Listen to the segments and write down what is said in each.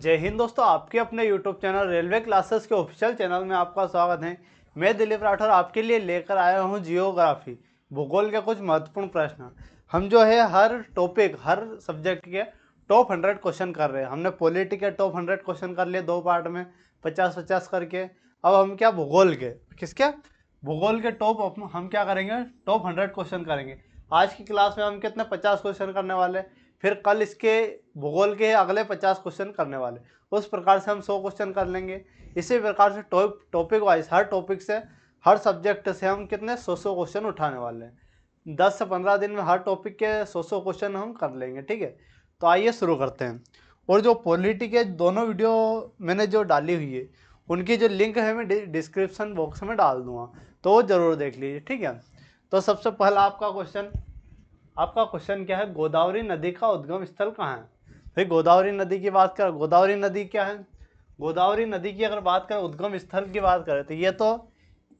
जय हिंद दोस्तों, आपके अपने YouTube चैनल रेलवे क्लासेस के ऑफिशियल चैनल में आपका स्वागत है। मैं दिलीप राठौर आपके लिए लेकर आया हूं जियोग्राफी भूगोल के कुछ महत्वपूर्ण प्रश्न। हम जो है हर टॉपिक हर सब्जेक्ट के टॉप 100 क्वेश्चन कर रहे हैं। हमने पॉलिटी के टॉप 100 क्वेश्चन कर लिए 2 पार्ट में 50-50 करके। अब हम क्या भूगोल के किसके भूगोल के टॉप हम क्या करेंगे, टॉप 100 क्वेश्चन करेंगे। आज की क्लास में हम कितने 50 क्वेश्चन करने वाले, फिर कल इसके भूगोल के अगले 50 क्वेश्चन करने वाले। उस प्रकार से हम 100 क्वेश्चन कर लेंगे। इसी प्रकार से टॉपिक वाइज हर टॉपिक से हर सब्जेक्ट से हम कितने 100 क्वेश्चन उठाने वाले हैं। 10 से 15 दिन में हर टॉपिक के 100 क्वेश्चन हम कर लेंगे। ठीक है, तो आइए शुरू करते हैं। और जो पॉलिटी के दोनों वीडियो मैंने जो डाली हुई है उनकी जो लिंक है मैं डिस्क्रिप्शन बॉक्स में डाल दूंगा, तो वो जरूर देख लीजिए। ठीक है, तो सबसे पहला आपका क्वेश्चन क्या है, गोदावरी नदी का उद्गम स्थल कहाँ है। भाई गोदावरी नदी की बात करें, गोदावरी नदी क्या है, गोदावरी नदी की अगर बात करें उद्गम स्थल की बात करें तो ये तो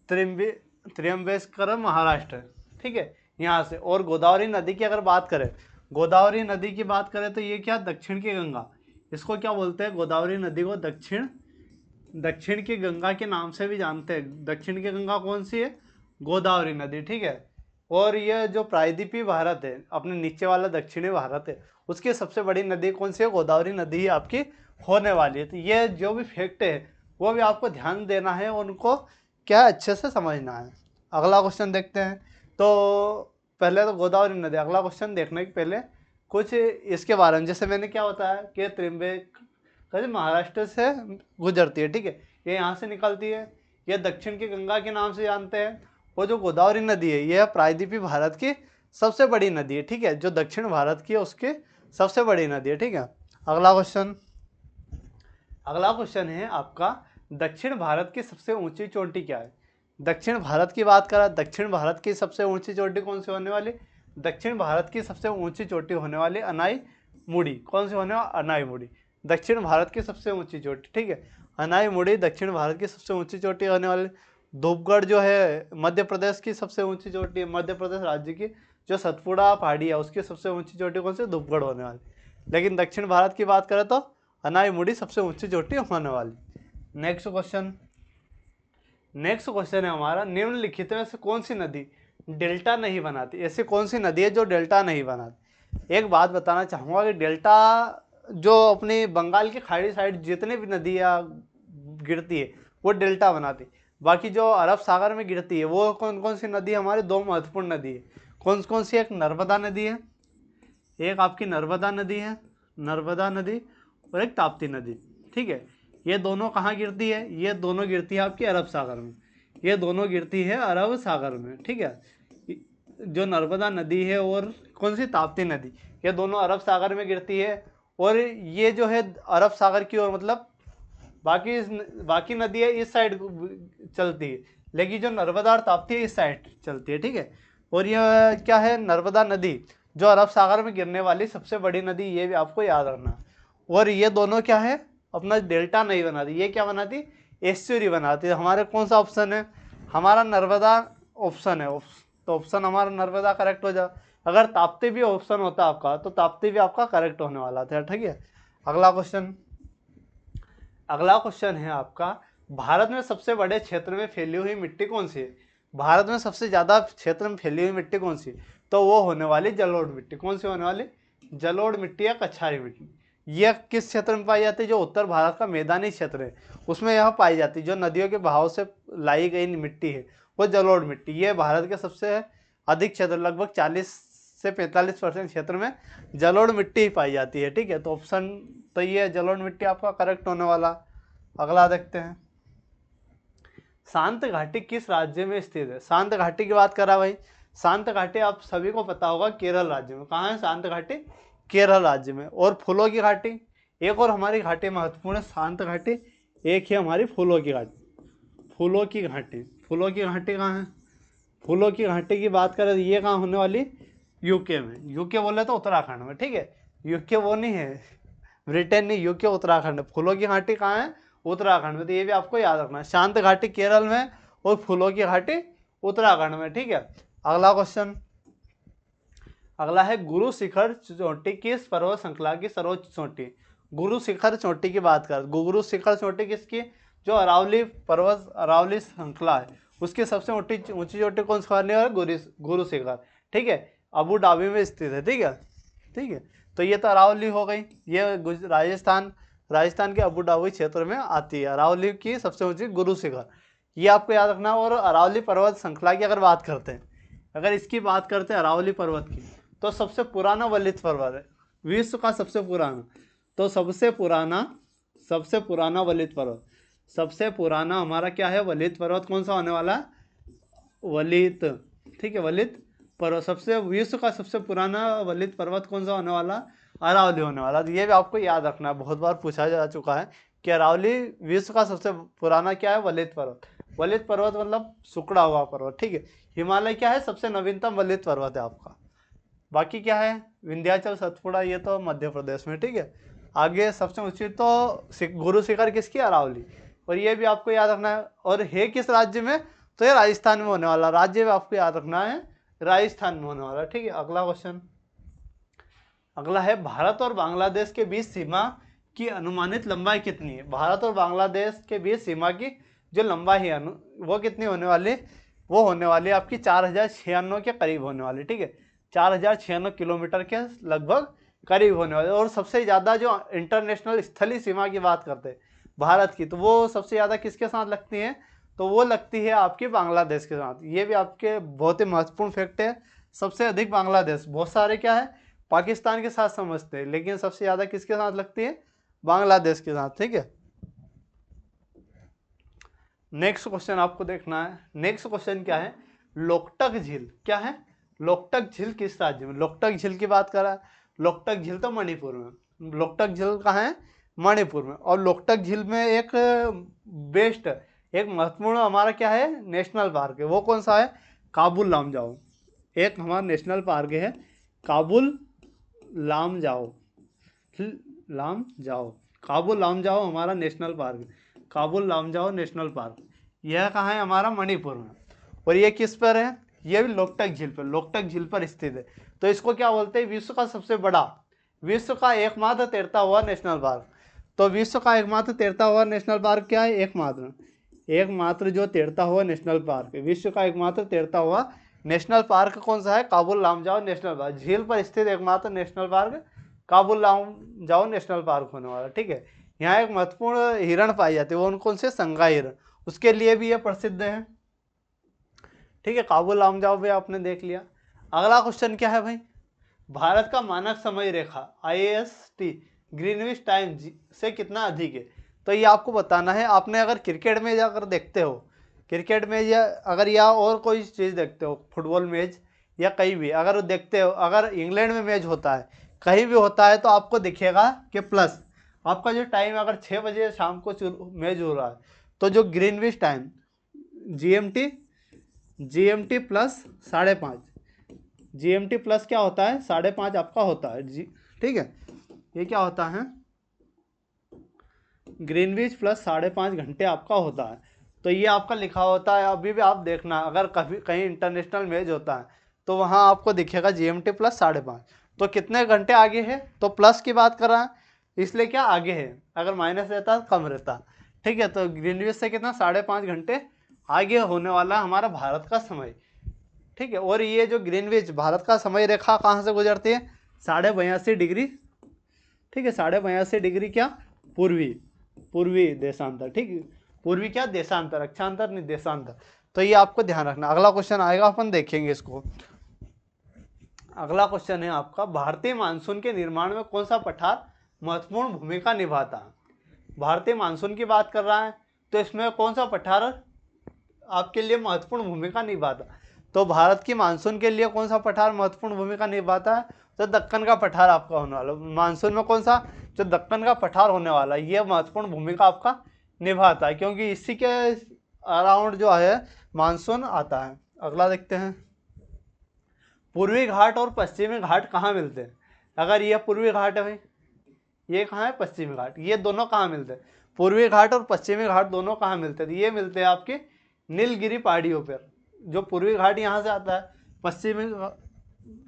त्र्यंबकेश्वरम महाराष्ट्र है। ठीक है, यहाँ से। और गोदावरी नदी की अगर बात करें, गोदावरी नदी की बात करें तो ये क्या, दक्षिण की गंगा, इसको क्या बोलते हैं, गोदावरी नदी को दक्षिण की गंगा के नाम से भी जानते हैं। दक्षिण की गंगा कौन सी है, गोदावरी नदी। ठीक है, और ये जो प्रायद्वीपीय भारत है, अपने नीचे वाला दक्षिणी भारत है, उसकी सबसे बड़ी नदी कौन सी है, गोदावरी नदी ही आपकी होने वाली है। तो ये जो भी फैक्ट है वो भी आपको ध्यान देना है, उनको क्या अच्छे से समझना है। अगला क्वेश्चन देखते हैं। तो पहले तो गोदावरी नदी, अगला क्वेश्चन देखने के पहले कुछ इसके बारे में, जैसे मैंने क्या बताया कि त्रिम्बक महाराष्ट्र से गुजरती है। ठीक है, ये यहाँ से निकलती है, ये दक्षिण की गंगा के नाम से जानते हैं। वो जो गोदावरी नदी है यह प्रायद्वीपीय भारत की सबसे बड़ी नदी है। ठीक है, जो दक्षिण भारत की है उसकी सबसे बड़ी नदी है। ठीक है, अगला क्वेश्चन है आपका, दक्षिण भारत की सबसे ऊंची चोटी क्या है। दक्षिण भारत की बात करें, दक्षिण भारत की सबसे ऊंची चोटी कौन सी होने वाली, दक्षिण भारत की सबसे ऊंची चोटी होने वाली अनाई मुड़ी। कौन सी होने वाली, अनाई मुड़ी, दक्षिण भारत की सबसे ऊंची चोटी। ठीक है, अनाई मुड़ी दक्षिण भारत की सबसे ऊंची चोटी होने वाली। धूपगढ़ जो है मध्य प्रदेश की सबसे ऊंची चोटी है, मध्य प्रदेश राज्य की जो सतपुड़ा पहाड़ी है उसकी सबसे ऊंची चोटी कौन सी, धूपगढ़ होने वाली। लेकिन दक्षिण भारत की बात करें तो अनाई मुड़ी सबसे ऊंची चोटी होने वाली। नेक्स्ट क्वेश्चन है हमारा, निम्नलिखित में से कौन सी नदी डेल्टा नहीं बनाती। ऐसी कौन सी नदी है जो डेल्टा नहीं बनाती। एक बात बताना चाहूँगा कि डेल्टा जो अपनी बंगाल की खाड़ी साइड जितने भी नदियाँ गिरती है वो डेल्टा बनाती। बाकी जो अरब सागर में गिरती है वो कौन कौन सी नदी है, हमारी दो महत्वपूर्ण नदी है। कौन कौन सी, एक नर्मदा नदी है, एक आपकी नर्मदा नदी है, नर्मदा नदी, और एक ताप्ती नदी। ठीक है, ये दोनों कहाँ गिरती है, ये दोनों गिरती है आपकी अरब सागर में, ये दोनों गिरती है अरब सागर में। ठीक है, जो नर्मदा नदी है और कौन सी, ताप्ती नदी, ये दोनों अरब सागर में गिरती है। और ये जो है अरब सागर की ओर, मतलब बाकी नदियाँ इस साइड चलती है, लेकिन जो नर्मदा और ताप्ती है इस साइड चलती है। ठीक है, और यह क्या है, नर्मदा नदी जो अरब सागर में गिरने वाली सबसे बड़ी नदी, ये भी आपको याद रखना। और ये दोनों क्या है, अपना डेल्टा नहीं बनाती, ये क्या बनाती, एस्चुरी बनाती। हमारे कौन सा ऑप्शन है, हमारा नर्मदा ऑप्शन है। तो ऑप्शन हमारा नर्मदा करेक्ट हो जाए। अगर ताप्ती भी ऑप्शन होता आपका तो ताप्ती भी आपका करेक्ट होने वाला था। ठीक है, अगला क्वेश्चन है आपका, भारत में सबसे बड़े क्षेत्र में फैली हुई मिट्टी कौन सी है। भारत में सबसे ज्यादा क्षेत्र में फैली हुई मिट्टी कौन सी, तो वो होने वाली जलोढ़ मिट्टी। कौन सी होने वाली, जलोढ़ मिट्टी या कछारी मिट्टी। यह किस क्षेत्र में पाई जाती है, जो उत्तर भारत का मैदानी क्षेत्र है उसमें यह पाई जाती है। जो नदियों के बहाव से लाई गई मिट्टी है वो जलोढ़ मिट्टी। ये भारत के सबसे अधिक क्षेत्र, लगभग 40 से 45% क्षेत्र में जलोढ़ मिट्टी ही पाई जाती है। ठीक है, तो ऑप्शन तो ये जलोढ़ मिट्टी आपका करेक्ट होने वाला। अगला देखते हैं, शांत घाटी किस राज्य में स्थित है। शांत घाटी की बात करा भाई, शांत घाटी आप सभी को पता होगा केरल राज्य में। कहाँ है शांत घाटी, केरल राज्य में। और फूलों की घाटी, एक और हमारी घाटी महत्वपूर्ण है शांत घाटी, एक है हमारी फूलों की घाटी। फूलों की घाटी कहाँ है, फूलों की घाटी की बात करें तो ये कहाँ होने वाली, यूके में। यूके बोले तो उत्तराखंड में। ठीक है, यूके वो नहीं है, ब्रिटेन नहीं, यूके उत्तराखंड। फूलों की घाटी कहाँ है, उत्तराखंड में। तो ये भी आपको याद रखना है, शांत घाटी केरल में और फूलों की घाटी उत्तराखंड में। ठीक है, अगला क्वेश्चन, अगला है, गुरु शिखर चोटी किस पर्वत श्रृंखला की सर्वोच्च चोटी। गुरु शिखर चोटी की बात कर, गुरु शिखर चोटी किसकी, जो अरावली पर्वत, अरावली श्रृंखला है उसकी सबसे ऊंची चोटी कौन सी मानी है, गुरु शिखर। ठीक है, अबू धाबी में स्थित है। ठीक है, ठीक है, तो ये तो अरावली हो गई, ये राजस्थान के अबू धाबी क्षेत्र में आती है, अरावली की सबसे ऊंची गुरु शिखर, ये आपको याद रखना। और अरावली पर्वत श्रृंखला की अगर बात करते हैं, अगर इसकी बात करते हैं अरावली पर्वत की, तो सबसे पुराना वलित पर्वत है, विश्व का सबसे पुराना। तो सबसे पुराना वलित पर्वत, सबसे पुराना हमारा क्या है, वलित पर्वत कौन सा होने वाला है, वलित। ठीक है, वलित पर्वत, सबसे विश्व का सबसे पुराना वलित पर्वत कौन सा होने वाला, अरावली होने वाला। तो ये भी आपको याद रखना है, बहुत बार पूछा जा चुका है कि अरावली विश्व का सबसे पुराना क्या है, वलित पर्वत। वलित पर्वत मतलब सुखड़ा हुआ पर्वत। ठीक है, हिमालय क्या है, सबसे नवीनतम वलित पर्वत है आपका। बाकी क्या है, विंध्याचल, सतपुड़ा, ये तो मध्य प्रदेश में। ठीक है, आगे सबसे ऊंची तो गुरु शिखर किसकी, अरावली। और ये भी आपको याद रखना है। और है किस राज्य में, तो ये राजस्थान में होने वाला, राज्य में आपको याद रखना है, राजस्थान में होने वाला। ठीक है, अगला क्वेश्चन, अगला है भारत और बांग्लादेश के बीच सीमा की अनुमानित लंबाई कितनी है। भारत और बांग्लादेश के बीच सीमा की जो लंबाई है वो कितनी होने वाली, वो होने वाली आपकी 4096 के करीब होने वाली। ठीक है, 4096 किलोमीटर के लगभग करीब होने वाले। और सबसे ज़्यादा जो इंटरनेशनल स्थलीय सीमा की बात करते हैं भारत की, तो वो सबसे ज़्यादा किसके साथ लगती है, तो वो लगती है आपकी बांग्लादेश के साथ। ये भी आपके बहुत ही महत्वपूर्ण फैक्ट है। सबसे अधिक बांग्लादेश, बहुत सारे क्या है पाकिस्तान के साथ समझते हैं, लेकिन सबसे ज़्यादा किसके साथ लगती है, बांग्लादेश के साथ। ठीक है, नेक्स्ट क्वेश्चन आपको देखना है। नेक्स्ट क्वेश्चन क्या है, लोकटक झील क्या है, लोकटक झील किस राज्य में, लोकटक झील की बात करा, लोकटक झील तो मणिपुर में, लोकटक झील कहाँ है, मणिपुर में। और लोकटक झील में एक बेस्ट, एक महत्वपूर्ण हमारा क्या है, नेशनल पार्क है, वो कौन सा है, काबुल लामजाओ। एक हमारा नेशनल पार्क है काबुल लामजाओ, काबुल लामजाओ हमारा national park, Kabul Lamjao national park. यह कहाँ है, हमारा मणिपुर में। और ये किस पर है, ये भी लोकटक झील पर, लोकटक झील पर स्थित है। तो इसको क्या बोलते हैं, विश्व का सबसे बड़ा, विश्व का एकमात्र तैरता हुआ नेशनल पार्क। तो विश्व का एकमात्र तैरता हुआ नेशनल पार्क क्या है, एकमात्र जो तैरता हुआ नेशनल पार्क है, विश्व का एकमात्र तैरता हुआ नेशनल पार्क कौन सा है, काबुल लामजाओ नेशनल पार्क। झील पर स्थित एकमात्र national park Kabul Lamjao national park होने वाला। ठीक है, यहाँ एक महत्वपूर्ण हिरण पाई जाती है, वो कौन से, संगाई हिरण, उसके लिए भी ये प्रसिद्ध है। ठीक है, काबुल लामजाओ भी आपने देख लिया। अगला क्वेश्चन क्या है भाई, भारत का मानक समय रेखा IST ग्रीनविच टाइम से कितना अधिक है। तो ये आपको बताना है। आपने अगर क्रिकेट में जाकर देखते हो, क्रिकेट में या अगर या और कोई चीज़ देखते हो, फुटबॉल मैच या कहीं भी अगर देखते हो, अगर इंग्लैंड में मैच होता है, कहीं भी होता है, तो आपको दिखेगा कि प्लस आपका जो टाइम, अगर 6 बजे शाम को मैच हो रहा है, तो जो Greenwich time GMT plus 5:30, GMT plus क्या होता है, 5:30 आपका होता है जी। ठीक है, ये क्या होता है, ग्रीनविच प्लस 5:30 घंटे आपका होता है। तो ये आपका लिखा होता है। अभी भी आप देखना, अगर कभी कहीं इंटरनेशनल मैच होता है तो वहाँ आपको दिखेगा GMT प्लस 5:30। तो कितने घंटे आगे है, तो प्लस की बात कर रहा है, इसलिए क्या आगे है, अगर माइनस रहता तो कम रहता। ठीक है, तो ग्रीनविच से कितना 5:30 घंटे आगे होने वाला हमारा भारत का समय। ठीक है, और ये जो ग्रीनविच भारत का समय रेखा कहाँ से गुजरती है, 82.5 डिग्री। ठीक है, 82.5 डिग्री क्या, पूर्वी देशांतर। ठीक है, पूर्वी क्या, देशांतर, अक्षांतर नहीं, देशांतर। तो ये आपको ध्यान रखना। अगला क्वेश्चन आएगा, अपन देखेंगे इसको। अगला क्वेश्चन है आपका, भारतीय मानसून के निर्माण में कौन सा पठार महत्वपूर्ण भूमिका निभाता है। भारतीय मानसून की बात कर रहा है, तो इसमें कौन सा पठार आपके लिए महत्वपूर्ण भूमिका निभाता। तो भारत की मानसून के लिए कौन सा पठार महत्वपूर्ण भूमिका निभाता है, तो दक्कन का पठार आपका होने वाला। मानसून में कौन सा, जो दक्कन का पठार होने वाला, ये महत्वपूर्ण भूमिका आपका निभाता है, क्योंकि इसी के अराउंड जो है मानसून आता है। अगला देखते हैं, पूर्वी घाट और पश्चिमी घाट कहाँ मिलते हैं। अगर ये पूर्वी घाट है भाई, ये कहाँ है, पश्चिमी घाट, ये दोनों कहाँ मिलते हैं, पूर्वी घाट और पश्चिमी घाट दोनों कहाँ मिलते हैं, ये मिलते हैं आपके नीलगिरी पहाड़ियों पर। जो पूर्वी घाट यहाँ से आता है, पश्चिमी,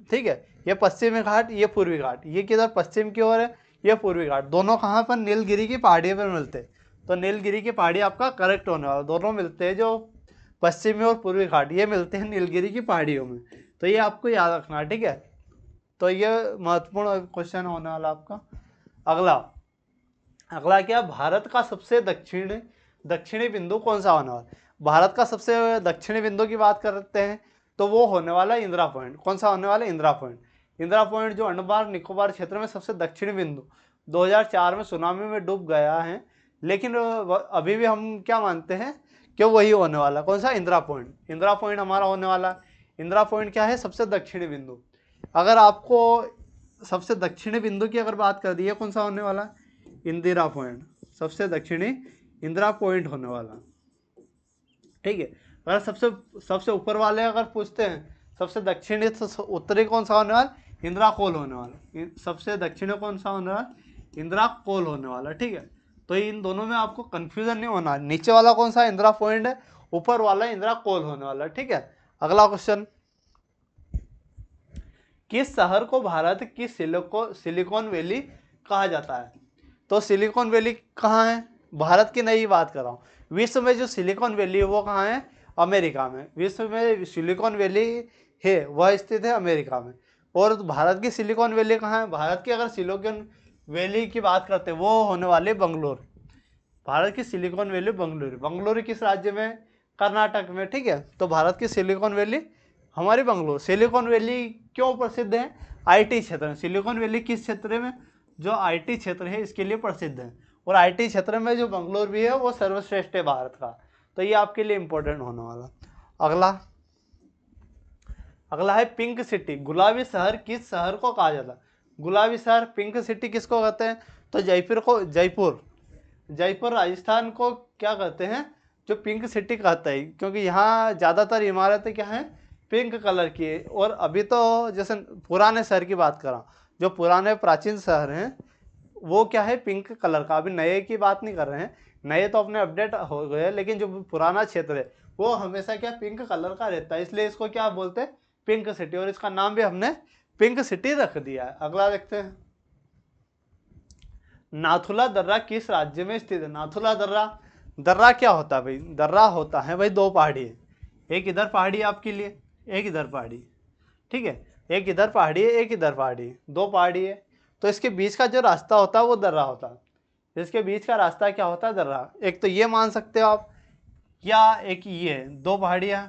ठीक है, ये पश्चिमी घाट, ये पूर्वी घाट, ये किधर पश्चिम की ओर है, ये पूर्वी घाट। दोनों कहाँ पर? नीलगिरी की पहाड़ी पर मिलते हैं। तो नीलगिरी की पहाड़ी आपका करेक्ट होने वाला। दोनों मिलते हैं, जो पश्चिमी और पूर्वी घाट ये मिलते हैं नीलगिरी की पहाड़ियों में। तो ये आपको याद रखना, ठीक है। तो ये महत्वपूर्ण क्वेश्चन होने वाला आपका। अगला क्या? भारत का सबसे दक्षिणी बिंदु कौन सा होने वाला? भारत का सबसे दक्षिणी बिंदु की बात करते हैं तो वो होने वाला है इंदिरा पॉइंट। कौन सा होने वाला है? इंदिरा पॉइंट। इंदिरा पॉइंट जो अंडमान निकोबार क्षेत्र में सबसे दक्षिणी बिंदु 2004 में सुनामी में डूब गया है, लेकिन अभी भी हम क्या मानते हैं कि वही होने वाला। कौन सा? इंदिरा पॉइंट। इंदिरा पॉइंट हमारा होने वाला। इंदिरा पॉइंट क्या है? सबसे दक्षिणी बिंदु। अगर आपको सबसे दक्षिणी बिंदु की अगर बात कर दी है, कौन सा होने वाला? इंदिरा पॉइंट। सबसे दक्षिणी इंदिरा पॉइंट होने वाला, ठीक है। अगर सबसे ऊपर वाले अगर पूछते हैं सबसे दक्षिणी तो उत्तरी कौन सा होने वाला? इंदिरा कोल होने वाला। सबसे दक्षिणी कौन सा होने वाला? इंदिरा कोल होने वाला, ठीक है। तो इन दोनों में आपको कंफ्यूजन नहीं होना। नीचे वाला कौन सा इंदिरा पॉइंट है, ऊपर वाला इंदिरा कोल होने वाला, ठीक है। अगला क्वेश्चन, किस शहर को भारत की सिलिकॉन वैली कहा जाता है? तो सिलिकॉन वैली कहाँ है? भारत की नहीं बात कर रहा हूँ। विश्व में जो सिलिकॉन वैली है वो कहाँ है? अमेरिका में। विश्व में सिलिकॉन वैली है वह स्थित है अमेरिका में। और भारत की सिलिकॉन वैली कहाँ है? भारत की अगर सिलिकॉन वैली की बात करते हैं वो होने वाले बंगलोर। भारत की सिलिकॉन वैली बंगलुरु। बंगलुरु किस राज्य में? कर्नाटक में, ठीक है। तो भारत की सिलिकॉन वैली हमारी बंगलुरु। सिलिकॉन वैली क्यों प्रसिद्ध है? आईटी क्षेत्र में। सिलिकॉन वैली किस क्षेत्र में? जो आईटी क्षेत्र है इसके लिए प्रसिद्ध है। और आईटी क्षेत्र में जो बंगलुरु भी है वो सर्वश्रेष्ठ है भारत का। तो ये आपके लिए इंपॉर्टेंट होने वाला। अगला है पिंक सिटी। गुलाबी शहर किस शहर को कहा जाता है? गुलाबी शहर पिंक सिटी किसको कहते हैं? तो जयपुर राजस्थान को क्या कहते हैं? जो पिंक सिटी कहता है, क्योंकि यहाँ ज़्यादातर इमारतें क्या हैं? पिंक कलर की है। और अभी तो जैसे पुराने शहर की बात करा, जो पुराने प्राचीन शहर हैं वो क्या है? पिंक कलर का। अभी नए की बात नहीं कर रहे हैं, नए तो अपने अपडेट हो गए, लेकिन जो पुराना क्षेत्र है वो हमेशा क्या पिंक कलर का रहता है, इसलिए इसको क्या बोलते हैं? Pink city. और इसका नाम भी हमने पिंक सिटी रख दिया है। अगला देखते हैं, नाथुला दर्रा किस राज्य में स्थित है? नाथुला दर्रा क्या होता है भाई? दर्रा होता है भाई दो पहाड़ी है, एक इधर पहाड़ी है आपके लिए, एक इधर पहाड़ी, ठीक है। एक इधर पहाड़ी है, एक इधर पहाड़ी है, दो पहाड़ी है। तो इसके बीच का जो रास्ता होता है वो दर्रा होता है। इसके बीच का रास्ता क्या होता है? दर्रा। एक तो ये मान सकते हो आप, या एक ये दो पहाड़ियाँ,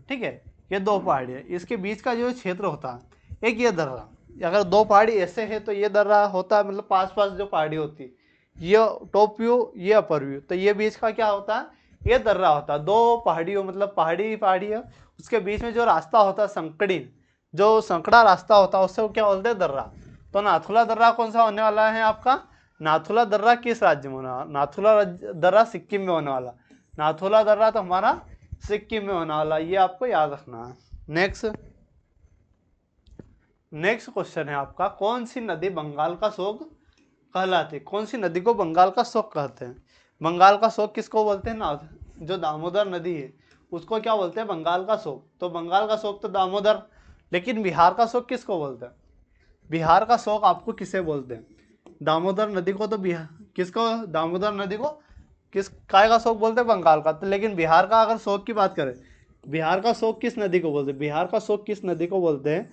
ठीक है। ये दो पहाड़ी है, इसके बीच का जो क्षेत्र होता है एक ये दर्रा। अगर दो पहाड़ी ऐसे है तो ये दर्रा होता है, मतलब पास पास जो पहाड़ी होती है, ये टॉप व्यू ये अपर व्यू, तो ये बीच का क्या होता है? ये दर्रा होता है। दो पहाड़ियों मतलब पहाड़ी है, उसके बीच में जो रास्ता होता है संकड़ी, जो संकड़ा रास्ता होता है उससे क्या बोलते हैं? दर्रा। तो नाथुला दर्रा कौन सा होने वाला है आपका? नाथुला दर्रा किस राज्य में होने वाला? नाथुला दर्रा सिक्किम में होने वाला। नाथुला दर्रा तो हमारा सिक्किम में होने वाला, ये आपको याद रखना है। नेक्स्ट क्वेश्चन है आपका, कौन सी नदी बंगाल का शोक कहलाती है? कौन सी नदी को बंगाल का शोक कहते हैं? बंगाल का शोक किसको बोलते हैं ना? जो दामोदर नदी है उसको क्या बोलते हैं? बंगाल का शोक। तो बंगाल का शोक तो दामोदर, लेकिन बिहार का शोक किसको बोलते हैं? बिहार का शोक आपको किसे बोलते हैं? दामोदर नदी को तो बिहार किसको? दामोदर नदी को किस काय का शोक बोलते हैं? बंगाल का। तो लेकिन बिहार का अगर शोक की बात करें, बिहार का शोक किस नदी को बोलते हैं? बिहार का शोक किस नदी को बोलते हैं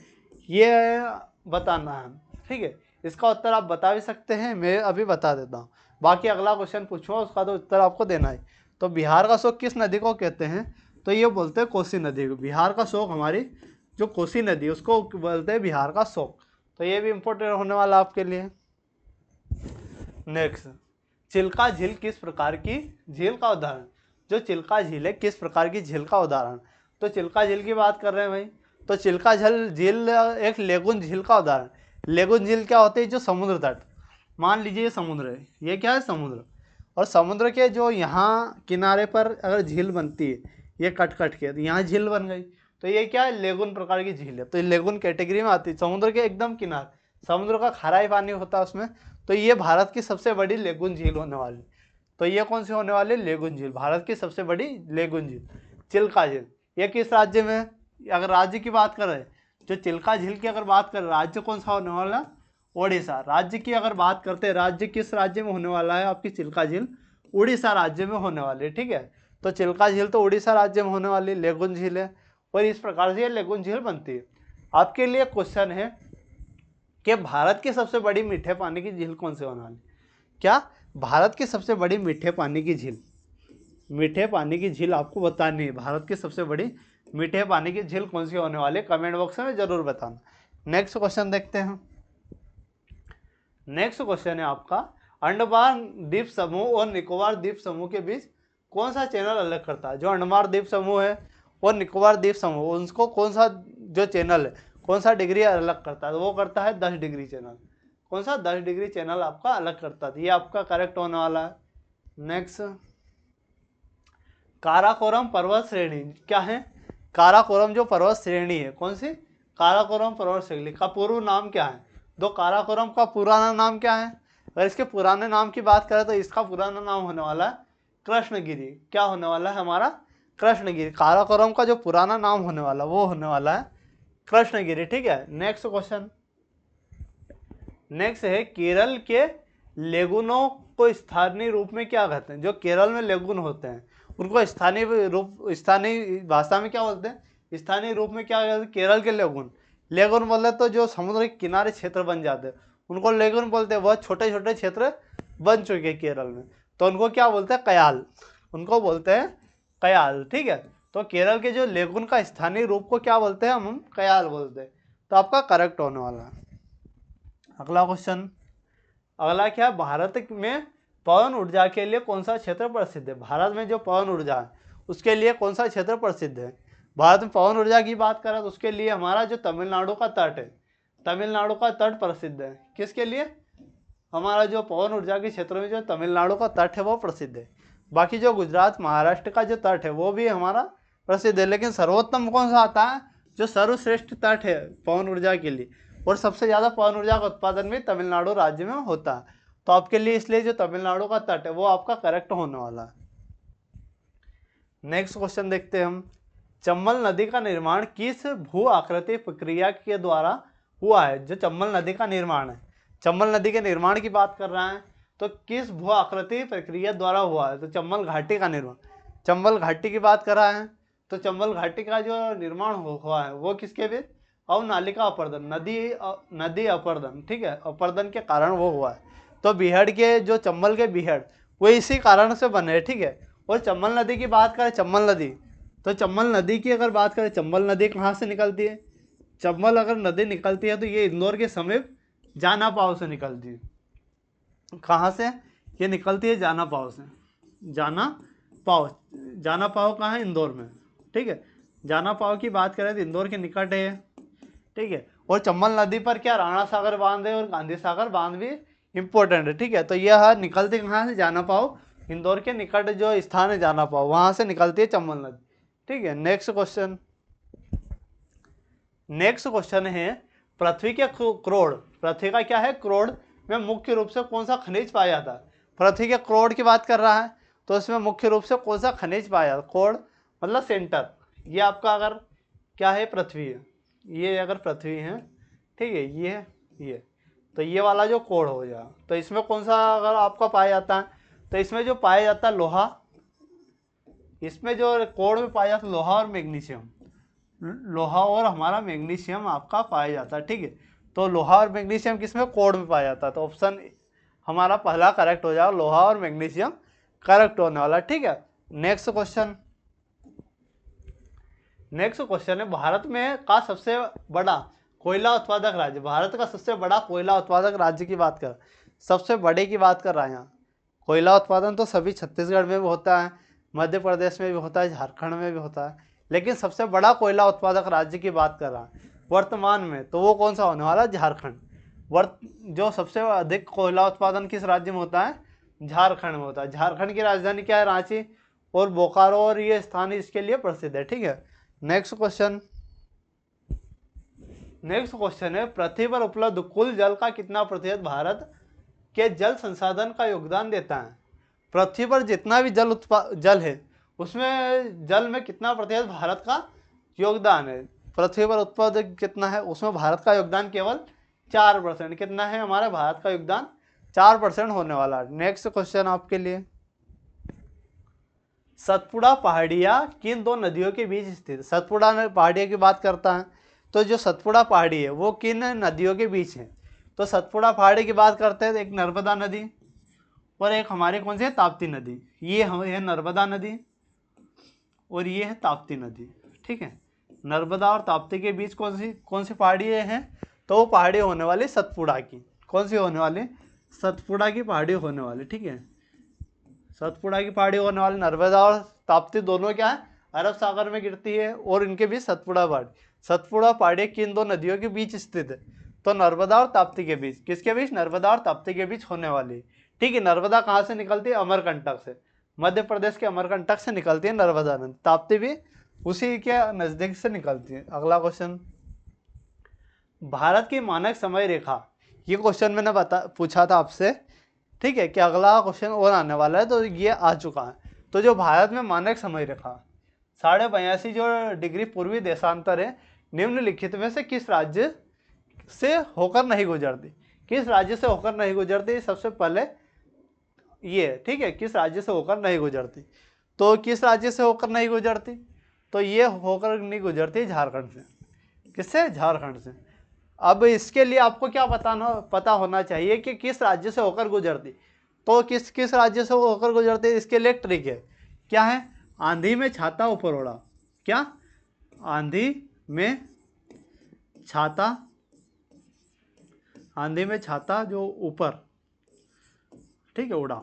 ये बताना है, ठीक है। इसका उत्तर आप बता भी सकते हैं, मैं अभी बता देता हूँ। बाकी अगला क्वेश्चन पूछो उसका तो उत्तर आपको देना है। तो बिहार का शोक किस नदी को कहते हैं? तो ये बोलते हैं कोसी नदी को। बिहार का शोक हमारी जो कोसी नदी है उसको बोलते हैं बिहार का शोक। तो ये भी इम्पोर्टेंट होने वाला आपके लिए। नेक्स्ट, चिल्का झील किस प्रकार की झील का उदाहरण? जो चिल्का झील है किस प्रकार की झील का उदाहरण? तो चिल्का झील की बात कर रहे हैं भाई, तो चिल्का झील एक लेगुन झील का उदाहरण। लेगुन झील क्या होती है? जो समुद्र तट, मान लीजिए ये समुद्र है, ये क्या है? समुद्र। और समुद्र के जो यहाँ किनारे पर अगर झील बनती है, ये कट के तो यहाँ झील बन गई, तो ये क्या है? लेगुन प्रकार की झील है। तो ये लेगुन कैटेगरी में आती है। समुद्र के एकदम किनारे, समुद्र का खारा ही पानी होता है उसमें, तो ये भारत की सबसे बड़ी लेगुन झील होने वाली। तो ये कौन सी होने वाली? लेगुन झील, भारत की सबसे बड़ी लेगुन झील, चिल्का झील। ये किस राज्य में? अगर राज्य की बात करें, जो चिल्का झील की अगर बात करें, राज्य कौन सा होने वाला? ओडिशा। राज्य की अगर बात करते हैं, राज्य किस राज्य में होने वाला है आपकी चिल्का झील? उड़ीसा राज्य में होने वाली है, ठीक है। तो चिल्का झील तो उड़ीसा राज्य में होने वाली लेगुन झील है, और इस प्रकार से ये लेगुन झील बनती है। आपके लिए क्वेश्चन है कि भारत की सबसे बड़ी मीठे पानी की झील कौन सी होने वाली? क्या भारत की सबसे बड़ी मीठे पानी की झील, मीठे पानी की झील आपको बतानी है, भारत की सबसे बड़ी मीठे पानी की झील कौन सी होने वाली है? कमेंट बॉक्स में जरूर बताना। नेक्स्ट क्वेश्चन देखते हैं। नेक्स्ट क्वेश्चन है आपका, अंडमान द्वीप समूह और निकोबार द्वीप समूह के बीच कौन सा चैनल अलग करता है? जो अंडमान द्वीप समूह है और निकोबार द्वीप समूह, उनको कौन सा जो चैनल है, कौन सा डिग्री अलग करता है? तो वो करता है 10 डिग्री चैनल। कौन सा 10 डिग्री चैनल आपका अलग करता है? ये आपका करेक्ट होने वाला है। नेक्स्ट, काराकोरम पर्वत श्रेणी क्या है? काराकोरम जो पर्वत श्रेणी है, कौन सी? काराकोरम पर्वत श्रेणी का पूर्व नाम क्या है? दो, काराकोरम का पुराना नाम क्या है? अगर इसके पुराने नाम की बात करें तो इसका पुराना नाम होने वाला है कृष्णगिरी। क्या होने वाला है हमारा? कृष्णगिरी। काराकोरम का जो पुराना नाम होने वाला वो होने वाला है कृष्णगिरी, ठीक है। नेक्स्ट क्वेश्चन, नेक्स्ट है, केरल के लेगुनों को स्थानीय रूप में क्या कहते हैं? जो केरल में लेगुन होते हैं उनको स्थानीय भाषा में क्या बोलते हैं? स्थानीय रूप में क्या कहते हैं? केरल के लेगुन। लेगुन बोलते तो जो समुद्र के किनारे क्षेत्र बन जाते हैं उनको लेगुन बोलते हैं। बहुत छोटे छोटे क्षेत्र बन चुके हैं केरल में, तो उनको क्या बोलते हैं? कयाल। उनको बोलते हैं कयाल, ठीक है। तो केरल के जो लेगुन का स्थानीय रूप को क्या बोलते हैं? हम कयाल बोलते हैं। तो आपका करेक्ट होने वाला है। अगला क्वेश्चन, अगला क्या, भारत में पवन ऊर्जा के लिए कौन सा क्षेत्र प्रसिद्ध है? भारत में जो पवन ऊर्जा है उसके लिए कौन सा क्षेत्र प्रसिद्ध है? भारत में पवन ऊर्जा की बात करें तो उसके लिए हमारा जो तमिलनाडु का तट है, तमिलनाडु का तट प्रसिद्ध है। किसके लिए? हमारा जो पवन ऊर्जा के क्षेत्र में जो तमिलनाडु का तट है वो प्रसिद्ध है। बाकी जो गुजरात महाराष्ट्र का जो तट है वो भी हमारा प्रसिद्ध है, लेकिन सर्वोत्तम कौन सा आता है? जो सर्वश्रेष्ठ तट है पवन ऊर्जा के लिए, और सबसे ज़्यादा पवन ऊर्जा का उत्पादन भी तमिलनाडु राज्य में होता है। तो आपके लिए इसलिए जो तमिलनाडु का तट है वो आपका करेक्ट होने वाला है। नेक्स्ट क्वेश्चन देखते हैं हम, चंबल नदी का निर्माण किस भू आकृति प्रक्रिया के द्वारा हुआ है? जो चंबल नदी का निर्माण है, चंबल नदी के निर्माण की बात कर रहा है तो किस भू आकृति प्रक्रिया द्वारा हुआ है? तो चंबल घाटी का निर्माण, चंबल घाटी की बात कर रहा है तो चंबल घाटी का जो निर्माण हुआ है वो किसके बीच? अवनालिका अपर्दन, नदी अपर्दन, ठीक है, अपर्दन के कारण वो हुआ है। तो बिहड़ के जो चंबल के बिहड़ वो इसी कारण से बने, ठीक है। और चंबल नदी की बात करें, चंबल नदी, तो चंबल नदी की अगर बात करें, चंबल नदी कहाँ से निकलती है? चंबल अगर नदी निकलती है तो ये इंदौर के समीप जानापाव से निकलती है। कहाँ से ये निकलती है? जानापाव से। जानापाव, जानापाव कहाँ है? इंदौर में, ठीक है। जानापाव की बात करें तो इंदौर के निकट है, ठीक है। और चंबल नदी पर क्या राणा सागर बांध है और गांधी सागर बांध भी इंपॉर्टेंट है, ठीक है। तो यह निकलती कहाँ से? जानापाव, इंदौर के निकट जो स्थान है जानापाव, वहाँ से निकलती है चंबल नदी, ठीक है। नेक्स्ट क्वेश्चन, नेक्स्ट क्वेश्चन है, पृथ्वी के क्रोड़, पृथ्वी का क्या है? क्रोड़ में मुख्य रूप से कौन सा खनिज पाया जाता है? पृथ्वी के क्रोड़ की बात कर रहा है तो इसमें मुख्य रूप से कौन सा खनिज पाया जाता है? क्रोड़ मतलब सेंटर, ये आपका अगर क्या है? पृथ्वी है, ये अगर पृथ्वी है, ठीक है, ये तो ये वाला जो कोड़ हो जाए तो इसमें कौन सा अगर आपका पाया जाता है? तो इसमें जो पाया जाता है लोहा, इसमें जो कोड़ में पाया जाता है लोहा और मैग्नीशियम, लोहा और हमारा मैग्नीशियम आपका पाया जाता है, ठीक है। तो लोहा और मैग्नीशियम किसमें? कोड़ में पाया जाता है। तो ऑप्शन हमारा पहला करेक्ट हो जाएगा, लोहा और मैग्नीशियम करेक्ट होने वाला, ठीक है। नेक्स्ट क्वेश्चन, नेक्स्ट क्वेश्चन है, भारत में का सबसे बड़ा कोयला उत्पादक राज्य, भारत का सबसे बड़ा कोयला उत्पादक राज्य की बात कर, सबसे बड़े की बात कर रहा है यहाँ। कोयला उत्पादन तो सभी छत्तीसगढ़ में भी होता है, मध्य प्रदेश में भी होता है, झारखंड में भी होता है, लेकिन सबसे बड़ा कोयला उत्पादक राज्य की बात कर रहा है वर्तमान में, तो वो कौन सा होने वाला है? झारखंड। जो सबसे अधिक कोयला उत्पादन किस राज्य में होता है? झारखंड में होता है। झारखंड की राजधानी क्या है? रांची, और बोकारो, और ये स्थान इसके लिए प्रसिद्ध है, ठीक है। नेक्स्ट क्वेश्चन, नेक्स्ट क्वेश्चन है, पृथ्वी पर उपलब्ध कुल जल का कितना प्रतिशत भारत के जल संसाधन का योगदान देता है? पृथ्वी पर जितना भी जल है उसमें जल में कितना प्रतिशत भारत का योगदान है? पृथ्वी पर उत्पादक कितना है उसमें भारत का योगदान केवल 4%। कितना है हमारे भारत का योगदान? 4% होने वाला है। नेक्स्ट क्वेश्चन आपके लिए, सतपुड़ा पहाड़ियाँ किन दो नदियों के बीच स्थित है? सतपुड़ा पहाड़िया की बात करता है, तो जो सतपुड़ा पहाड़ी है वो किन नदियों के बीच है? तो सतपुड़ा पहाड़ी की बात करते हैं तो एक नर्मदा नदी और एक हमारी कौन सी है? ताप्ती नदी। ये है नर्मदा नदी और ये है ताप्ती नदी। ठीक है, नर्मदा और ताप्ती के बीच कौन सी पहाड़ी है? तो वो पहाड़ी होने वाली सतपुड़ा की। कौन सी होने वाली? सतपुड़ा की पहाड़ी होने वाली। ठीक है, सतपुड़ा की पहाड़ी होने वाली। नर्मदा और ताप्ती दोनों क्या है? अरब सागर में गिरती है और इनके बीच सतपुड़ा पहाड़ी। सतपुड़ा पहाड़ी किन दो नदियों के बीच स्थित है? तो नर्मदा और ताप्ती के बीच। किसके बीच? नर्मदा और ताप्ती के बीच होने वाली। ठीक है, नर्मदा कहाँ से निकलती है? अमरकंटक से, मध्य प्रदेश के अमरकंटक से निकलती है नर्मदा नदी। ताप्ती भी उसी के नजदीक से निकलती है। अगला क्वेश्चन, भारत की मानक समय रेखा। ये क्वेश्चन मैंने पूछा था आपसे। ठीक है, कि अगला क्वेश्चन और आने वाला है, तो ये आ चुका है। तो जो भारत में मानक समय रेखा 82.5 जो डिग्री पूर्वी देशांतर है, निम्नलिखित में से किस राज्य से होकर नहीं गुजरती? किस राज्य से होकर नहीं गुजरती? सबसे पहले ये, ठीक है, किस राज्य से होकर नहीं गुजरती? तो किस राज्य से होकर नहीं गुजरती? तो ये होकर नहीं गुजरती झारखंड से। किससे? झारखंड से। अब इसके लिए आपको क्या पता होना चाहिए कि किस राज्य से होकर गुजरती। तो किस राज्य से होकर गुजरती, इसके लिए ट्रिक है। क्या है? आंधी में छाता ऊपर उड़ा। क्या? आंधी में छाता, आंधी में छाता जो ऊपर, ठीक है, उड़ा।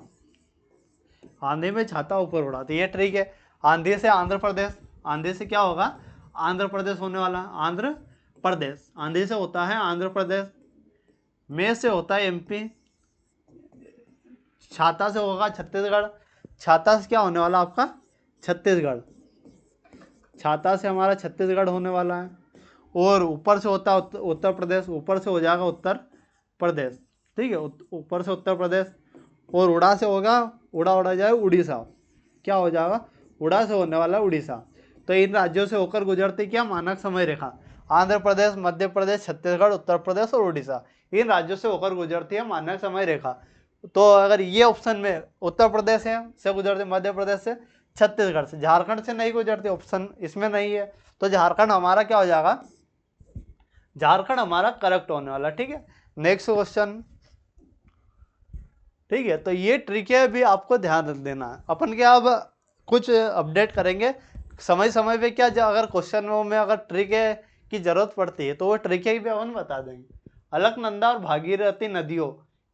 आंधी में छाता ऊपर उड़ा, तो ये ट्रिक है। आंधी से आंध्र प्रदेश, आंधी से क्या होगा? आंध्र प्रदेश होने वाला। आंध्र प्रदेश, आंधी से होता है आंध्र प्रदेश। में से होता है एमपी। छाता से होगा छत्तीसगढ़। छाता से क्या होने वाला आपका? छत्तीसगढ़। छाता से हमारा छत्तीसगढ़ होने वाला है। और ऊपर से होता है उत्तर प्रदेश। ऊपर से हो जाएगा उत्तर प्रदेश। ठीक है, ऊपर से उत्तर प्रदेश। और उड़ा से होगा, उड़ा जाए उड़ीसा। क्या हो जाएगा? उड़ा से होने वाला उड़ीसा। तो इन राज्यों से होकर गुजरती क्या? मानक समय रेखा। आंध्र प्रदेश, मध्य प्रदेश, छत्तीसगढ़, उत्तर प्रदेश और उड़ीसा, इन राज्यों से होकर गुजरती है मानक समय रेखा। तो अगर ये ऑप्शन में उत्तर प्रदेश है से गुजरती, मध्य प्रदेश से, छत्तीसगढ़ से, झारखंड से नहीं गुजरती, ऑप्शन इसमें नहीं है, तो झारखंड हमारा क्या हो जाएगा? झारखंड हमारा करेक्ट होने वाला। ठीक है, नेक्स्ट क्वेश्चन। ठीक है, तो ये ट्रिक है, भी आपको ध्यान देना है। अपन क्या अब कुछ अपडेट करेंगे समय समय पे। क्या अगर क्वेश्चनों में अगर ट्रिक की जरूरत पड़ती है तो वो ट्रिक भी अपन बता देंगे। अलकनंदा और भागीरथी नदियों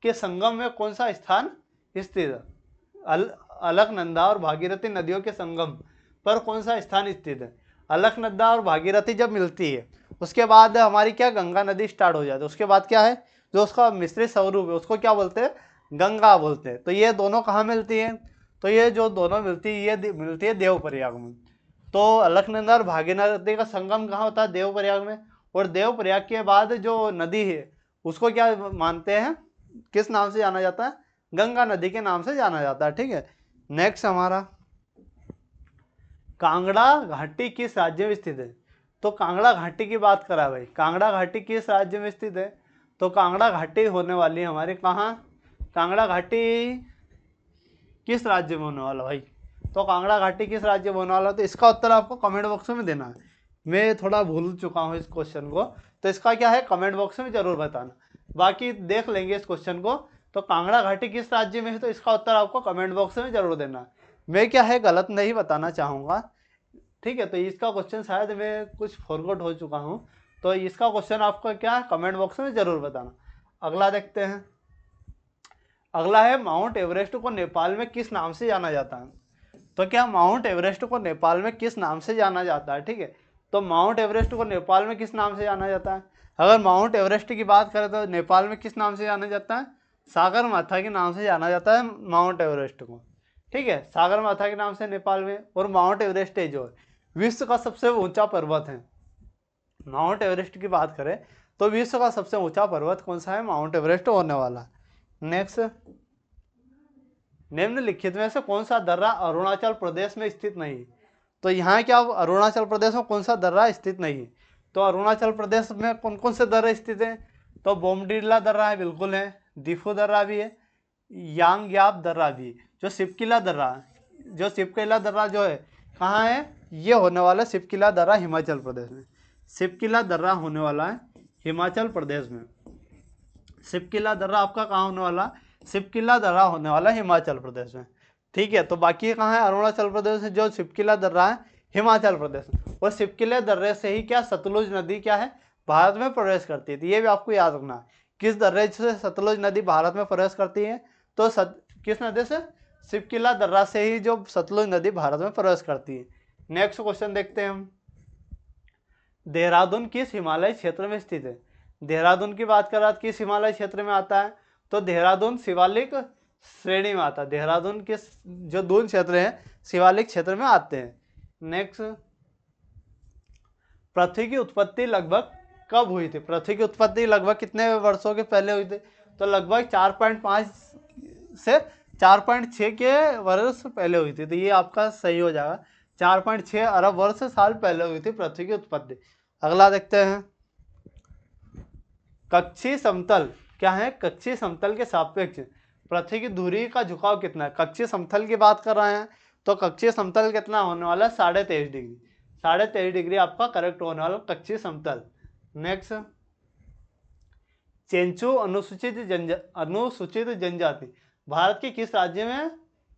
के संगम में कौन सा स्थान स्थित है? अलकनंदा और भागीरथी नदियों के संगम पर कौन सा स्थान स्थित है? अलकनंदा और भागीरथी जब मिलती है उसके बाद हमारी क्या? गंगा नदी स्टार्ट हो जाती है। उसके बाद क्या है? जो उसका मिश्रित स्वरूप है उसको क्या बोलते हैं? गंगा बोलते हैं। तो ये दोनों कहाँ मिलती है? तो ये जो दोनों मिलती है, ये मिलती है देवप्रयाग में। तो अलकनंदा और भागीरथी का संगम कहाँ होता है? देवप्रयाग में। और देवप्रयाग के बाद जो नदी है उसको क्या मानते हैं? किस नाम से जाना जाता है? गंगा नदी के नाम से जाना जाता है। ठीक है, नेक्स्ट हमारा, कांगड़ा घाटी किस राज्य में स्थित है? तो कांगड़ा घाटी की बात करा भाई। कांगड़ा घाटी किस राज्य में स्थित है? तो कांगड़ा घाटी होने वाली है हमारे कहाँ? कांगड़ा घाटी किस राज्य में होने वाला भाई? तो कांगड़ा घाटी किस राज्य में होने वाला? तो इसका उत्तर आपको कमेंट बॉक्स में देना है। मैं थोड़ा भूल चुका हूँ इस क्वेश्चन को, तो इसका क्या है? कमेंट बॉक्स में जरूर बताना। बाकी देख लेंगे इस क्वेश्चन को। तो कांगड़ा घाटी किस राज्य में है? तो इसका उत्तर आपको कमेंट बॉक्स में जरूर देना है। मैं क्या है गलत नहीं बताना चाहूँगा। ठीक है, तो इसका क्वेश्चन शायद मैं कुछ फॉरगॉट हो चुका हूँ, तो इसका क्वेश्चन आपको क्या है? कमेंट बॉक्स में जरूर बताना। अगला देखते हैं। अगला है, माउंट एवरेस्ट को नेपाल में किस नाम से जाना जाता है? तो क्या माउंट एवरेस्ट को नेपाल में किस नाम से जाना जाता है? ठीक है, तो माउंट एवरेस्ट को नेपाल में किस नाम से जाना जाता है? अगर माउंट एवरेस्ट की बात करें तो नेपाल में किस नाम से जाना जाता है? सागर माथा के नाम से जाना जाता है माउंट एवरेस्ट को। ठीक है, सागर माथा के नाम से नेपाल में। और माउंट एवरेस्ट है जो विश्व का सबसे ऊंचा पर्वत है। माउंट एवरेस्ट की बात करें तो विश्व का सबसे ऊंचा पर्वत कौन सा है? माउंट एवरेस्ट होने वाला। नेक्स्ट, निम्नलिखित में से कौन सा दर्रा अरुणाचल प्रदेश में स्थित नहीं? तो यहाँ क्या अरुणाचल प्रदेश में कौन सा दर्रा स्थित नहीं? तो अरुणाचल प्रदेश में कौन कौन से दर्रे स्थित हैं? तो बोमडिला दर्रा है, बिल्कुल है। दिफू दर्रा भी है, यांगयाप दर्रा भी है। जो सिपकिला दर्रा जो है कहाँ है, ये होने वाला है सिपकिला दर्रा हिमाचल प्रदेश में। सिपकिला दर्रा होने वाला है हिमाचल प्रदेश में। सिपकिला दर्रा आपका कहाँ होने वाला, सिपकिला दर्रा होने वाला हिमाचल प्रदेश में। ठीक है, तो बाकी कहाँ है, अरुणाचल प्रदेश में। जो सिपकिला दर्रा है हिमाचल प्रदेश में। और सिपकिले दर्रे से ही क्या, सतलुज नदी क्या है, भारत में प्रवेश करती है। तो ये भी आपको याद रखना है, किस दर्रे से सतलुज नदी भारत में प्रवेश करती है, तो किस नदी से, सिपकिला दर्रा से ही जो सतलुज नदी भारत में प्रवेश करती है। नेक्स्ट क्वेश्चन देखते हैं हम, देहरादून किस हिमालय क्षेत्र में स्थित है। देहरादून की बात कर रहा था, किस हिमालय क्षेत्र में आता है, तो देहरादून शिवालिक श्रेणी में आता है। देहरादून के जो दून क्षेत्र है शिवालिक क्षेत्र में आते हैं। नेक्स्ट, पृथ्वी की उत्पत्ति लगभग कब हुई थी। पृथ्वी की उत्पत्ति लगभग कितने वर्षों के पहले हुई थी, तो लगभग 4.5 से 4.6 के वर्ष पहले हुई थी। तो ये आपका सही हो जाएगा, 4.6 अरब वर्ष साल पहले हुई थी पृथ्वी की उत्पत्ति। अगला देखते हैं, कक्षीय समतल क्या है, कक्षीय समतल के सापेक्ष पृथ्वी की धुरी का झुकाव कितना है। कक्षीय समतल की बात कर रहे हैं, तो कक्षीय समतल कितना होने वाला है, 23.5 डिग्री। 23.5 डिग्री आपका करेक्ट होने वाला कक्षीय समतल। नेक्स्ट, चेंचू अनुसूचित जनजाति भारत के किस राज्य में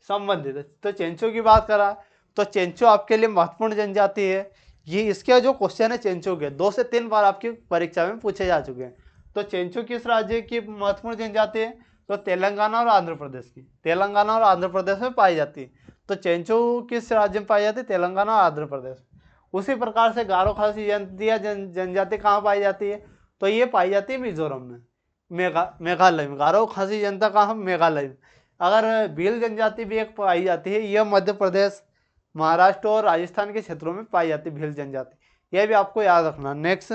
संबंधित है। तो चेंचू की बात करा, तो चेंचू आपके लिए महत्वपूर्ण जनजाति है। ये इसके जो क्वेश्चन है चेंचू के 2 से 3 बार आपकी परीक्षा में पूछे जा चुके हैं। तो चेंचू किस राज्य की महत्वपूर्ण जनजाति है, तो तेलंगाना और आंध्र प्रदेश की। तेलंगाना और आंध्र प्रदेश में पाई जाती है। तो चेंचू किस राज्य में पाई जाती है, तेलंगाना और आंध्र प्रदेश। उसी प्रकार से गारो खासी जनजाति कहाँ पाई जाती है, तो ये पाई जाती है मिजोरम में, मेघालय में। गारो खासी जनता कहाँ, मेघालय में। अगर भील जनजाति भी एक पाई जाती है, यह मध्य प्रदेश, महाराष्ट्र और राजस्थान के क्षेत्रों में पाई जाती है भील जनजाति। यह भी आपको याद रखना। नेक्स्ट,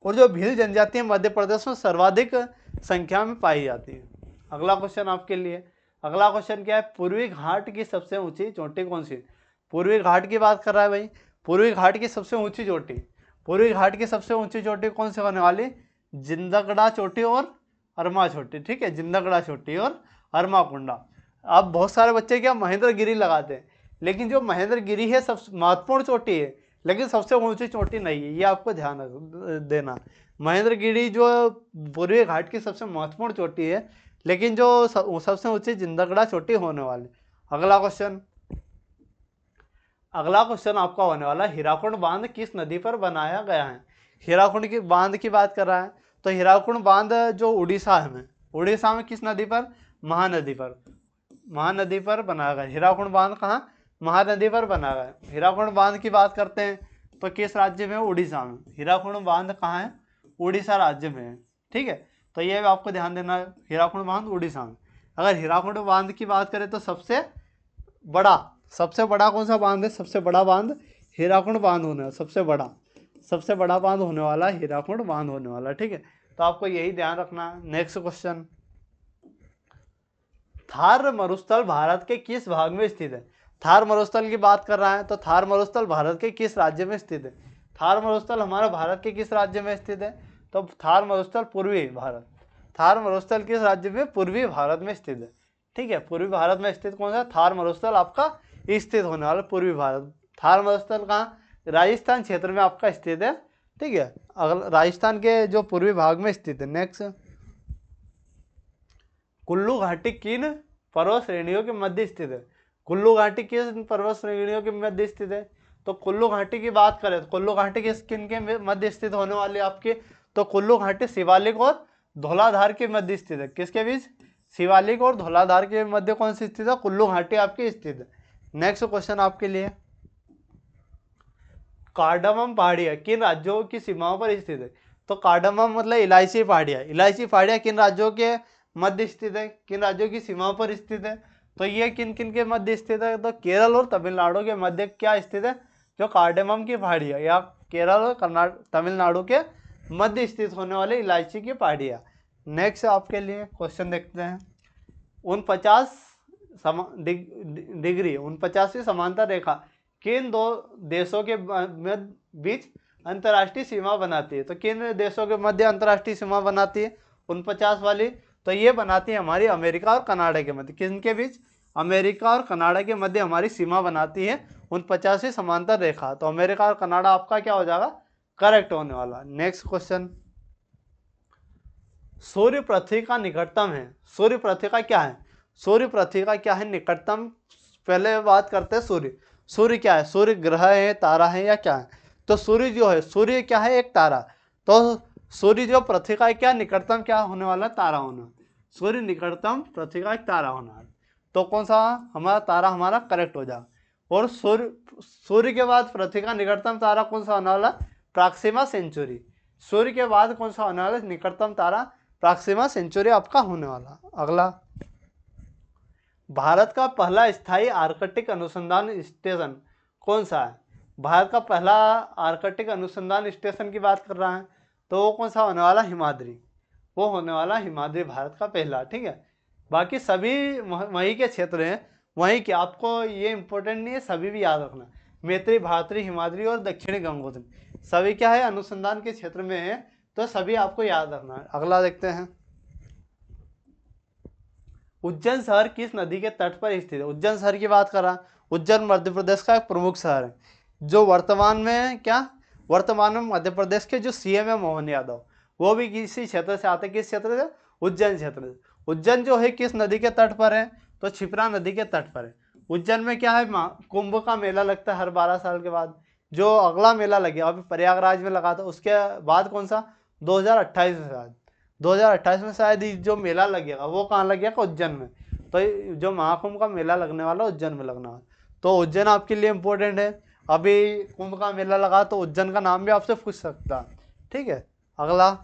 और जो भील जनजाति है मध्य प्रदेश में सर्वाधिक संख्या में पाई जाती है। अगला क्वेश्चन आपके लिए, अगला क्वेश्चन क्या है, पूर्वी घाट की सबसे ऊंची चोटी कौन सी। पूर्वी घाट की बात कर रहा है भाई, पूर्वी घाट की सबसे ऊंची चोटी, पूर्वी घाट की सबसे ऊंची चोटी कौन सी होने वाली, जिंदगड़ा चोटी और अरमा चोटी। ठीक है, जिंदगड़ा चोटी और अरमा कुंडा। अब बहुत सारे बच्चे क्या महेंद्रगिरी लगाते हैं, लेकिन जो महेंद्रगिरी है सबसे महत्वपूर्ण चोटी है, लेकिन सबसे ऊंची चोटी नहीं है, ये आपको ध्यान देना। महेंद्रगिरी जो पूर्वी घाट की सबसे महत्वपूर्ण चोटी है, लेकिन जो सबसे ऊंची जिंदगड़ा चोटी होने वाली। अगला क्वेश्चन, अगला क्वेश्चन आपका होने वाला, हीराकुंड बांध किस नदी पर बनाया गया है। हीराकुंड की बांध की बात कर रहा है, तो हीराकुंड बांध जो उड़ीसा में, उड़ीसा में किस नदी पर, महानदी पर, महानदी पर बनाया गया। हीराकुंड बांध कहाँ, महानदी पर बना गया। हीराकुंड बांध की बात करते हैं तो किस राज्य में, उड़ीसा में। हीराकुंड बांध कहाँ है, उड़ीसा राज्य में है। ठीक है, तो ये आपको ध्यान देना है, हीराकुंड बांध उड़ीसा में। अगर हीराकुंड बांध की बात करें तो सबसे बड़ा कौन सा बांध है, सबसे बड़ा बांध हीराकुंड बांध होने वाला, सबसे बड़ा बांध होने वाला हीराकुंड बांध होने वाला। ठीक है, तो आपको यही ध्यान रखना। नेक्स्ट क्वेश्चन, थार मरुस्थल भारत के किस भाग में स्थित है। थार मरुस्थल की बात कर रहा है, तो थार मरुस्थल भारत के किस राज्य में स्थित है। थार मरुस्थल हमारा भारत के किस राज्य में स्थित है, तो थार मरुस्थल पूर्वी भारत। थार मरुस्थल किस राज्य में, पूर्वी भारत में स्थित है। ठीक है, पूर्वी भारत में स्थित कौन सा, थार मरुस्थल आपका स्थित होने वाला पूर्वी भारत। थार मरुस्थल कहाँ, राजस्थान क्षेत्र में आपका स्थित है। ठीक है, अगर राजस्थान के जो पूर्वी भाग में स्थित है। नेक्स्ट, कुल्लू घाटी किन पर्वत श्रेणियों के मध्य स्थित है। कुल्लू घाटी किस पर्वत श्रेणियों के मध्य स्थित है, तो कुल्लू घाटी की बात करें तो कुल्लू घाटी किस किन के मध्य स्थित होने वाली आपकी, तो कुल्लू घाटी शिवालिक और धौलाधार के मध्य स्थित है। किसके बीच, शिवालिक और धौलाधार के मध्य कौन सी स्थित है, कुल्लू घाटी आपकी स्थित है। नेक्स्ट क्वेश्चन आपके लिए, कार्डमम पहाड़ियाँ किन राज्यों की सीमाओं पर स्थित है। तो कार्डमम मतलब इलायची पहाड़ियाँ, इलायची पहाड़ियाँ किन राज्यों के मध्य स्थित है, किन राज्यों की सीमाओं पर स्थित है, तो ये किन किन के मध्य स्थित है, तो केरल और तमिलनाडु के मध्य क्या स्थित है, जो कार्डेमम की पहाड़ियाँ, या केरल और तमिलनाडु के मध्य स्थित होने वाले इलायची की पहाड़ियाँ। नेक्स्ट आपके लिए क्वेश्चन देखते हैं, 49 डिग्री 49वीं समांतर रेखा किन दो देशों के बीच अंतर्राष्ट्रीय सीमा बनाती है। तो किन देशों के मध्य अंतर्राष्ट्रीय सीमा बनाती है 49 वाली? तो ये बनाती है हमारी अमेरिका और कनाडा के मध्य। किनके बीच? अमेरिका और कनाडा के मध्य हमारी सीमा बनाती है 49वीं समांतर रेखा। तो अमेरिका और कनाडा आपका क्या हो जाएगा? करेक्ट होने वाला। नेक्स्ट क्वेश्चन, सूर्य पृथ्वी का निकटतम है। सूर्य पृथ्वी का क्या है? सूर्य पृथ्वी का क्या है? निकटतम। पहले बात करते हैं सूर्य। सूर्य क्या है? सूर्य ग्रह है, तारा है, या क्या है? तो सूर्य जो है, सूर्य क्या है? एक तारा। तो सूर्य जो पृथ्वी का क्या निकटतम क्या होने वाला? तारा होना। सूर्य निकटतम पृथ्वी का एक तारा होना। तो कौन सा हमारा तारा हमारा करेक्ट हो जाएगा। और सूर्य के बाद पृथ्वी का निकटतम तारा कौन सा होने वाला? Proxima Centauri. सूर्य के बाद कौन सा होने वाला निकटतम तारा? प्रॉक्सिमा सेंचुरी आपका होने वाला। अगला, भारत का पहला स्थायी आर्कटिक अनुसंधान स्टेशन कौन सा है? भारत का पहला आर्कटिक अनुसंधान स्टेशन की बात कर रहा है, तो वो कौन सा होने वाला? हिमाद्री। वो होने वाला हिमाद्री, भारत का पहला। ठीक है, बाकी सभी वहीं के क्षेत्र हैं, वहीं के। आपको ये इंपॉर्टेंट नहीं है, सभी भी याद रखना। मैत्री, भारतरी, हिमाद्री और दक्षिणी गंगोत्री सभी क्या है? अनुसंधान के क्षेत्र में है, तो सभी आपको याद रखना है। अगला देखते हैं, उज्जैन शहर किस नदी के तट पर स्थित है? उज्जैन शहर की बात कर रहा है। उज्जैन मध्य प्रदेश का एक प्रमुख शहर है, जो वर्तमान में मध्य प्रदेश के जो सीएम है मोहन यादव, वो भी किसी क्षेत्र से आते हैं। किस क्षेत्र से? उज्जैन क्षेत्र से। उज्जैन जो है किस नदी के तट पर है? तो क्षिप्रा नदी के तट पर है। उज्जैन में क्या है? कुंभ का मेला लगता है हर 12 साल के बाद। जो अगला मेला लगेगा अभी प्रयागराज में लगा था, उसके बाद कौन सा? 2028 में शायद। 2028 में शायद जो मेला लगेगा वो कहाँ लगेगा? उज्जैन में। तो जो महाकुंभ का मेला लगने वाला उज्जैन में लगने वाला। तो उज्जैन आपके लिए इंपॉर्टेंट है। अभी कुंभ का मेला लगा तो उज्जैन का नाम भी आपसे पूछ सकता है। ठीक है, अगला,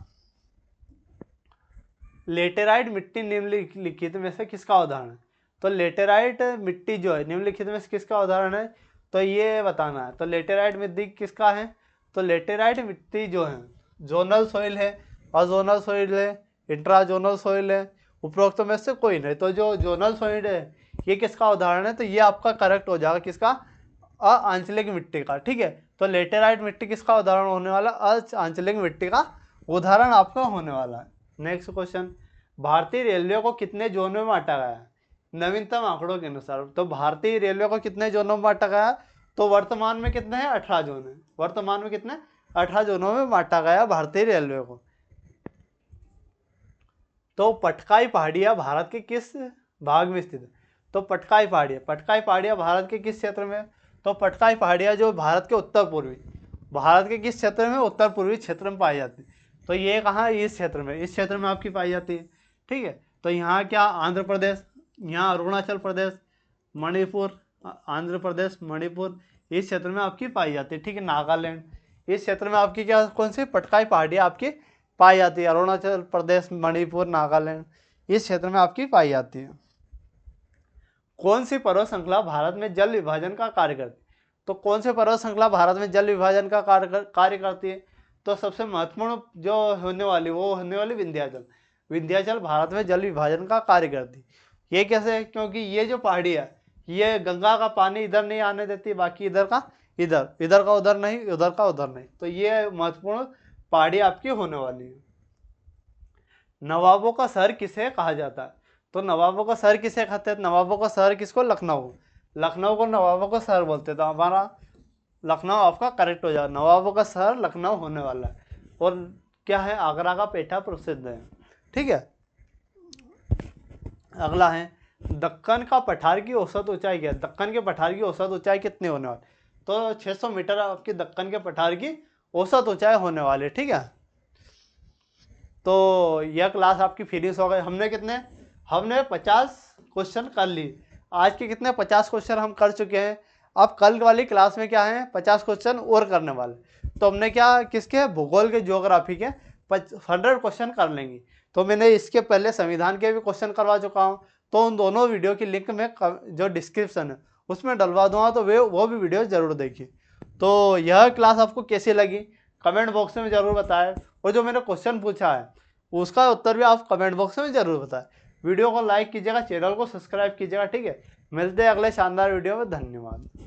लेटेराइट मिट्टी निम्नलिखित में से किसका उदाहरण है? तो लेटेराइट मिट्टी जो है निम्नलिखित में से किसका उदाहरण है? तो ये बताना है। तो लेटेराइट मिट्टी किसका है? तो लेटेराइट मिट्टी जो है जोनल सॉइल है, अजोनल सॉइल है, इंट्राजोनल सॉइल है, उपरोक्त में से कोई नहीं। तो जो जोनल सॉइल है ये किसका उदाहरण है? तो ये आपका करेक्ट हो जाएगा। किसका? आंचलिक मिट्टी का। ठीक है, तो लेटेराइट मिट्टी किसका उदाहरण होने वाला? आंचलिक मिट्टी का उदाहरण आपका होने वाला है। नेक्स्ट क्वेश्चन, भारतीय रेलवे को कितने जोनों में बांटा गया है नवीनतम आंकड़ों के अनुसार? तो भारतीय रेलवे को कितने जोनों में बांटा गया? तो वर्तमान में कितने हैं? 18 जोन है। वर्तमान में कितने? 18 जोनों में बांटा गया भारतीय रेलवे को। तो पटकाई पहाड़ियाँ भारत के किस भाग में स्थित है? तो पटकाई पहाड़ियाँ भारत के किस क्षेत्र में? तो पटकाई पहाड़ियाँ जो भारत के उत्तर पूर्वी, भारत के किस क्षेत्र में? उत्तर पूर्वी क्षेत्र में पाई जाती है। तो ये कहाँ? इस क्षेत्र में, इस क्षेत्र में आपकी पाई जाती है। ठीक है, तो यहाँ क्या? आंध्र प्रदेश, यहाँ अरुणाचल प्रदेश, मणिपुर, आंध्र प्रदेश, मणिपुर, इस क्षेत्र में आपकी पाई जाती है। ठीक है, नागालैंड, इस क्षेत्र में आपकी क्या कौन सी पटकाई पहाड़ियाँ आपकी पाई जाती है? अरुणाचल प्रदेश, मणिपुर, नागालैंड, इस क्षेत्र में आपकी पाई जाती है। कौन सी पर्वत श्रृंखला भारत में जल विभाजन का कार्य करती है? तो कौन सी पर्वत श्रृंखला भारत में जल विभाजन का कार्य करती है? तो सबसे महत्वपूर्ण जो होने वाली वो होने वाली विंध्याचल। विंध्याचल भारत में जल विभाजन का कार्य करती है। ये कैसे? क्योंकि ये जो पहाड़ी है ये गंगा का पानी इधर नहीं आने देती, बाकी इधर का इधर, इधर का उधर नहीं, उधर का उधर नहीं। तो ये महत्वपूर्ण पहाड़ी आपकी होने वाली है। नवाबों का शहर किसे कहा जाता है? तो नवाबों का शहर किसे कहते हैं? नवाबों का शहर किसको? लखनऊ। लखनऊ को नवाबों का शहर बोलते थे। हमारा लखनऊ आपका करेक्ट हो जाएगा। नवाबों का शहर लखनऊ होने वाला है। और क्या है? आगरा का पेठा प्रसिद्ध है। ठीक है, अगला है, दक्कन का पठार की औसत ऊंचाई क्या है? दक्कन के पठार की औसत ऊंचाई कितनी होने वाली? तो 600 मीटर आपकी दक्कन के पठार की औसत ऊंचाई होने वाली। ठीक है, तो यह क्लास आपकी फिनिश हो गई। हमने 50 क्वेश्चन कर ली। आज के कितने? 50 क्वेश्चन हम कर चुके हैं। अब कल वाली क्लास में क्या है? 50 क्वेश्चन और करने वाले। तो हमने क्या किसके? भूगोल के, ज्योग्राफी के 100 क्वेश्चन कर लेंगे। तो मैंने इसके पहले संविधान के भी क्वेश्चन करवा चुका हूँ, तो उन दोनों वीडियो की लिंक में जो डिस्क्रिप्शन है उसमें डलवा दूंगा, तो वो भी वीडियो ज़रूर देखिए। तो यह क्लास आपको कैसी लगी कमेंट बॉक्स में ज़रूर बताएं, और जो मैंने क्वेश्चन पूछा है उसका उत्तर भी आप कमेंट बॉक्स में ज़रूर बताएं। वीडियो को लाइक कीजिएगा, चैनल को सब्सक्राइब कीजिएगा। ठीक है, मिलते हैं अगले शानदार वीडियो में। धन्यवाद।